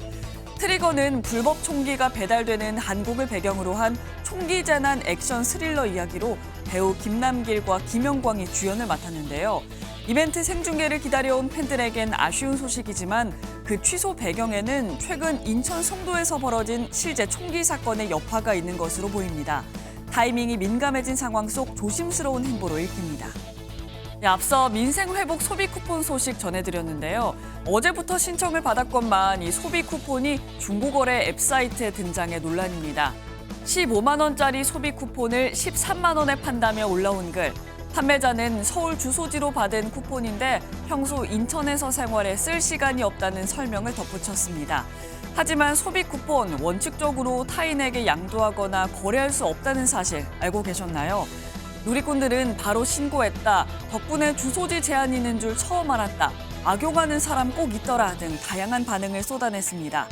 트리거는 불법 총기가 배달되는 한국을 배경으로 한 총기 재난 액션 스릴러 이야기로 배우 김남길과 김영광이 주연을 맡았는데요. 이벤트 생중계를 기다려온 팬들에겐 아쉬운 소식이지만 그 취소 배경에는 최근 인천 송도에서 벌어진 실제 총기 사건의 여파가 있는 것으로 보입니다. 타이밍이 민감해진 상황 속 조심스러운 행보로 읽힙니다. 앞서 민생회복 소비 쿠폰 소식 전해드렸는데요. 어제부터 신청을 받았건만 이 소비 쿠폰이 중고거래 앱사이트에 등장해 논란입니다. 15만 원짜리 소비 쿠폰을 13만 원에 판다며 올라온 글. 판매자는 서울 주소지로 받은 쿠폰인데 평소 인천에서 생활해 쓸 시간이 없다는 설명을 덧붙였습니다. 하지만 소비 쿠폰 원칙적으로 타인에게 양도하거나 거래할 수 없다는 사실 알고 계셨나요? 누리꾼들은 바로 신고했다, 덕분에 주소지 제한이 있는 줄 처음 알았다, 악용하는 사람 꼭 있더라 등 다양한 반응을 쏟아냈습니다.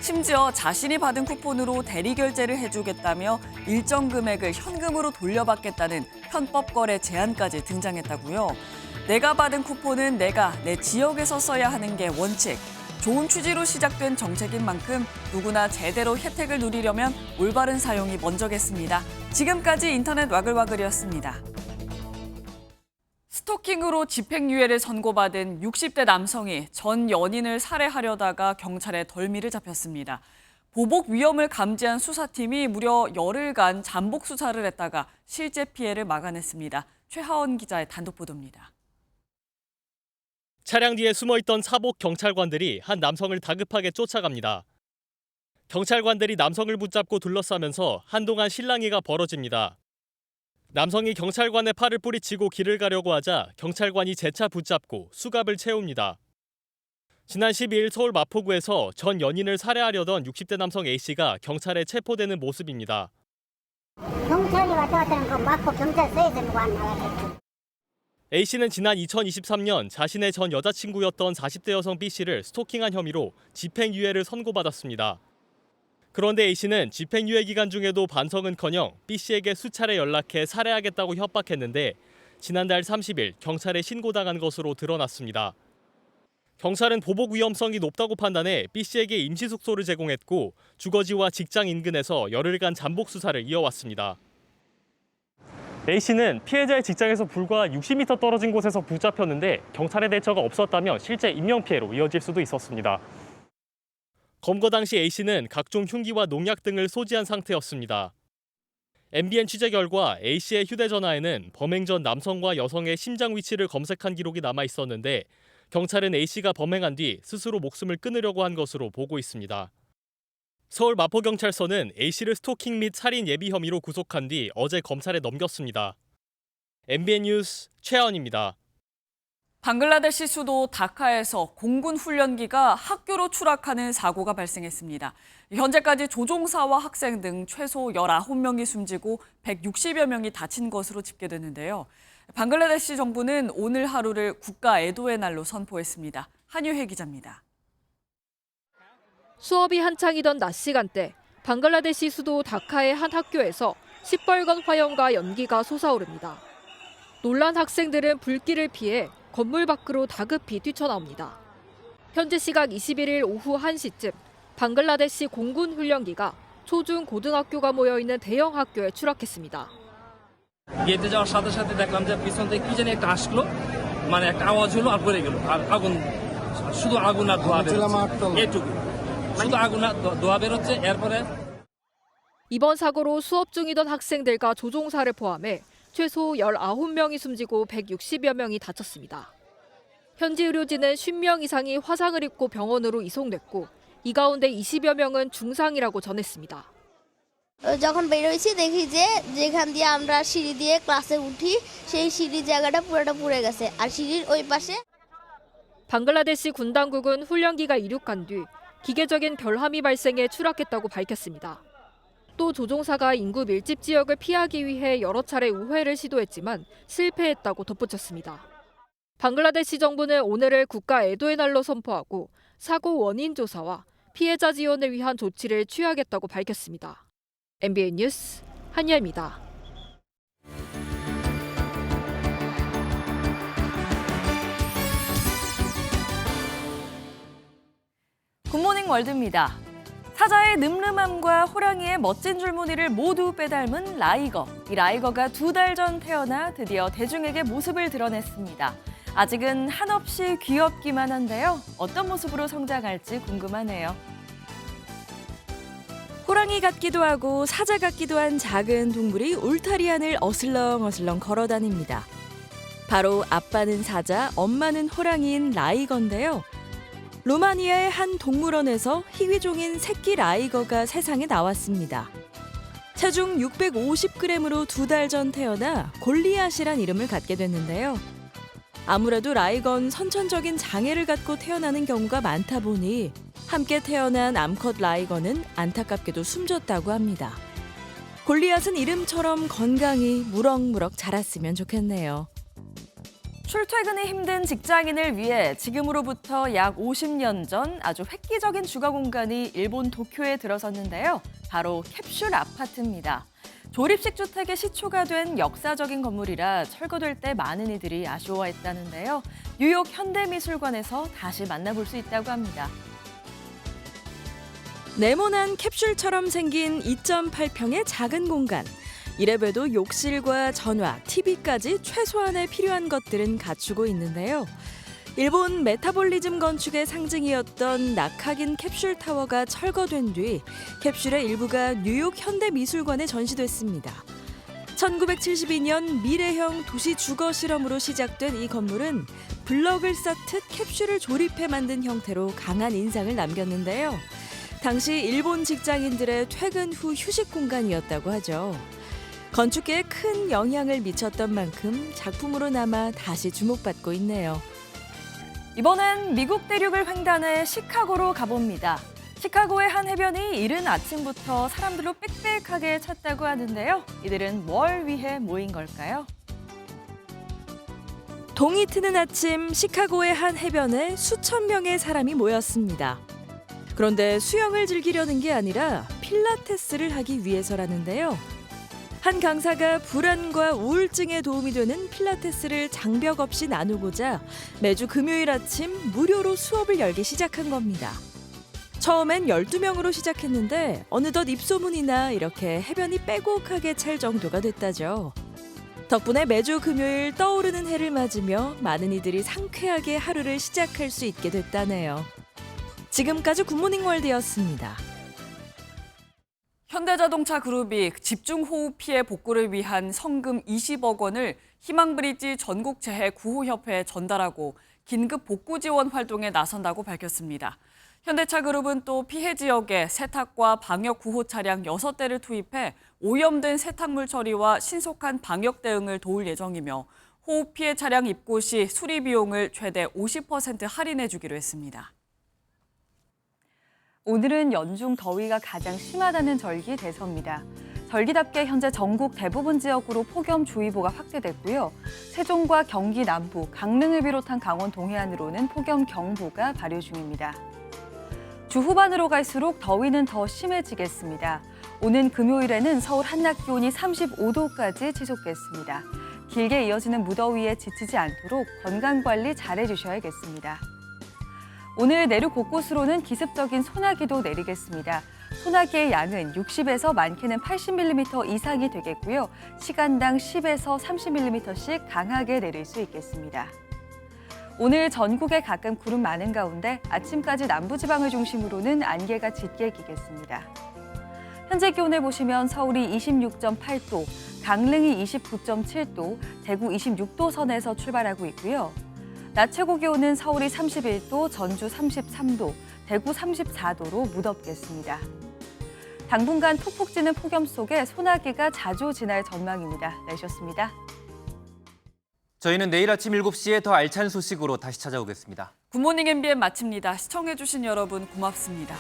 심지어 자신이 받은 쿠폰으로 대리 결제를 해주겠다며 일정 금액을 현금으로 돌려받겠다는 편법 거래 제한까지 등장했다고요. 내가 받은 쿠폰은 내가 내 지역에서 써야 하는 게 원칙. 좋은 취지로 시작된 정책인 만큼 누구나 제대로 혜택을 누리려면 올바른 사용이 먼저겠습니다. 지금까지 인터넷 와글와글이었습니다. 스토킹으로 집행유예를 선고받은 60대 남성이 전 연인을 살해하려다가 경찰에 덜미를 잡혔습니다. 보복 위험을 감지한 수사팀이 무려 열흘간 잠복 수사를 했다가 실제 피해를 막아냈습니다. 최하원 기자의 단독 보도입니다. 차량 뒤에 숨어있던 사복 경찰관들이 한 남성을 다급하게 쫓아갑니다. 경찰관들이 남성을 붙잡고 둘러싸면서 한동안 실랑이가 벌어집니다. 남성이 경찰관의 팔을 뿌리치고 길을 가려고 하자 경찰관이 재차 붙잡고 수갑을 채웁니다. 지난 12일 서울 마포구에서 전 연인을 살해하려던 60대 남성 A씨가 경찰에 체포되는 모습입니다. 경찰이 왔다 갔다 하는 거 마포 경찰서에서 누가 안 나가겠지. A씨는 지난 2023년 자신의 전 여자친구였던 40대 여성 B씨를 스토킹한 혐의로 집행유예를 선고받았습니다. 그런데 A씨는 집행유예 기간 중에도 반성은커녕 B씨에게 수차례 연락해 살해하겠다고 협박했는데 지난달 30일 경찰에 신고당한 것으로 드러났습니다. 경찰은 보복 위험성이 높다고 판단해 B씨에게 임시 숙소를 제공했고 주거지와 직장 인근에서 열흘간 잠복 수사를 이어왔습니다. A씨는 피해자의 직장에서 불과 60m 떨어진 곳에서 붙잡혔는데 경찰의 대처가 없었다며 실제 인명피해로 이어질 수도 있었습니다. 검거 당시 A씨는 각종 흉기와 농약 등을 소지한 상태였습니다. MBN 취재 결과 A씨의 휴대전화에는 범행 전 남성과 여성의 심장 위치를 검색한 기록이 남아 있었는데 경찰은 A씨가 범행한 뒤 스스로 목숨을 끊으려고 한 것으로 보고 있습니다. 서울 마포경찰서는 A씨를 스토킹 및 살인 예비 혐의로 구속한 뒤 어제 검찰에 넘겼습니다. MBN 뉴스 최하원입니다. 방글라데시 수도 다카에서 공군 훈련기가 학교로 추락하는 사고가 발생했습니다. 현재까지 조종사와 학생 등 최소 19명이 숨지고 160여 명이 다친 것으로 집계됐는데요. 방글라데시 정부는 오늘 하루를 국가 애도의 날로 선포했습니다. 한유혜 기자입니다. 수업이 한창이던 낮 시간대, 방글라데시 수도 다카의 한 학교에서 시뻘건 화염과 연기가 솟아오릅니다. 놀란 학생들은 불길을 피해 건물 밖으로 다급히 뛰쳐나옵니다. 현지 시각 21일 오후 1시쯤 방글라데시 공군 훈련기가 초중 고등학교가 모여있는 대형 학교에 추락했습니다. গেটে যাওয়ার সাথে সাথে দেখলাম যে পিছন থেকে কি জানি একটা আসলো মানে একটা আওয়াজ হলো আর পড়ে গেল আর আগুন শুধু আগুন আর ধোঁয়া বেরোচ্ছে এইটুকু শুধু আগুন আর ধোঁয়া বেরোচ্ছে এরপরে 이번 사고로 수업 중이던 학생들과 조종사를 포함해 최소 19명이 숨지고 160여 명이 다쳤습니다. 현지 의료진은 50명 이상이 화상을 입고 병원으로 이송됐고 이 가운데 20여 명은 중상이라고 전했습니다. যখন বের হইছি দেখি যে যেখান দিয়ে আমরা সিঁড়ি দিয়ে ক্লাসে উঠি সেই সিঁড়ি জায়গাটা পুরোটা পুড়ে গেছে আর সিঁড়ির ওই পাশে 방글라데시 군 당국은 훈련기가 이륙한 뒤 기계적인 결함이 발생해 추락했다고 밝혔습니다. 또 조종사가 인구 밀집 지역을 피하기 위해 여러 차례 우회를 시도했지만 실패했다고 덧붙였습니다. 방글라데시 정부는 오늘을 국가 애도의 날로 선포하고 사고 원인 조사와 피해자 지원을 위한 조치를 취하겠다고 밝혔습니다. MBN 뉴스 한예입니다. 굿모닝 월드입니다. 사자의 늠름함과 호랑이의 멋진 줄무늬를 모두 빼닮은 라이거. 이 라이거가 2달 전 태어나 드디어 대중에게 모습을 드러냈습니다. 아직은 한없이 귀엽기만 한데요. 어떤 모습으로 성장할지 궁금하네요. 호랑이 같기도 하고 사자 같기도 한 작은 동물이 울타리 안을 어슬렁어슬렁 걸어다닙니다. 바로 아빠는 사자, 엄마는 호랑이인 라이거인데요. 루마니아의 한 동물원에서 희귀종인 새끼 라이거가 세상에 나왔습니다. 체중 650g으로 2달 전 태어나 골리앗이란 이름을 갖게 됐는데요. 아무래도 라이건 선천적인 장애를 갖고 태어나는 경우가 많다 보니 함께 태어난 암컷 라이건은 안타깝게도 숨졌다고 합니다. 골리앗은 이름처럼 건강히 무럭무럭 자랐으면 좋겠네요. 출퇴근이 힘든 직장인을 위해 지금으로부터 약 50년 전 아주 획기적인 주거 공간이 일본 도쿄에 들어섰는데요. 바로 캡슐 아파트입니다. 조립식 주택의 시초가 된 역사적인 건물이라 철거될 때 많은 이들이 아쉬워했다는데요. 뉴욕 현대미술관에서 다시 만나볼 수 있다고 합니다. 네모난 캡슐처럼 생긴 2.8평의 작은 공간. 이래봬도 욕실과 전화, TV까지 최소한의 필요한 것들은 갖추고 있는데요. 일본 메타볼리즘 건축의 상징이었던 낙하긴 캡슐 타워가 철거된 뒤 캡슐의 일부가 뉴욕 현대미술관에 전시됐습니다. 1972년 미래형 도시 주거 실험으로 시작된 이 건물은 블럭을 쌓듯 캡슐을 조립해 만든 형태로 강한 인상을 남겼는데요. 당시 일본 직장인들의 퇴근 후 휴식 공간이었다고 하죠. 건축계에 큰 영향을 미쳤던 만큼 작품으로 남아 다시 주목받고 있네요. 이번엔 미국 대륙을 횡단해 시카고로 가봅니다. 시카고의 한 해변이 이른 아침부터 사람들로 빽빽하게 찼다고 하는데요. 이들은 뭘 위해 모인 걸까요? 동이 트는 아침 시카고의 한 해변에 수천 명의 사람이 모였습니다. 그런데 수영을 즐기려는 게 아니라 필라테스를 하기 위해서라는데요. 한 강사가 불안과 우울증에 도움이 되는 필라테스를 장벽 없이 나누고자 매주 금요일 아침 무료로 수업을 열기 시작한 겁니다. 처음엔 12명으로 시작했는데 어느덧 입소문이나 이렇게 해변이 빼곡하게 찰 정도가 됐다죠. 덕분에 매주 금요일 떠오르는 해를 맞으며 많은 이들이 상쾌하게 하루를 시작할 수 있게 됐다네요. 지금까지 굿모닝 월드였습니다. 현대자동차 그룹이 집중호우 피해 복구를 위한 성금 20억 원을 희망브리지 전국재해구호협회에 전달하고 긴급 복구 지원 활동에 나선다고 밝혔습니다. 현대차 그룹은 또 피해 지역에 세탁과 방역 구호 차량 6대를 투입해 오염된 세탁물 처리와 신속한 방역 대응을 도울 예정이며 호우 피해 차량 입고 시 수리 비용을 최대 50% 할인해 주기로 했습니다. 오늘은 연중 더위가 가장 심하다는 절기 대서입니다. 절기답게 현재 전국 대부분 지역으로 폭염주의보가 확대됐고요. 세종과 경기 남부, 강릉을 비롯한 강원 동해안으로는 폭염경보가 발효 중입니다. 주 후반으로 갈수록 더위는 더 심해지겠습니다. 오는 금요일에는 서울 한낮 기온이 35도까지 치솟겠습니다. 길게 이어지는 무더위에 지치지 않도록 건강관리 잘해주셔야겠습니다. 오늘 내륙 곳곳으로는 기습적인 소나기도 내리겠습니다. 소나기의 양은 60에서 많게는 80mm 이상이 되겠고요. 시간당 10에서 30mm씩 강하게 내릴 수 있겠습니다. 오늘 전국에 가끔 구름 많은 가운데 아침까지 남부지방을 중심으로는 안개가 짙게 끼겠습니다. 현재 기온을 보시면 서울이 26.8도, 강릉이 29.7도, 대구 26도 선에서 출발하고 있고요. 낮 최고 기온은 서울이 31도, 전주 33도, 대구 34도로 무덥겠습니다. 당분간 푹푹 찌는 폭염 속에 소나기가 자주 지날 전망입니다. 날씨였습니다. 저희는 내일 아침 7시에 더 알찬 소식으로 다시 찾아오겠습니다. 굿모닝 MBN 마칩니다. 시청해주신 여러분 고맙습니다.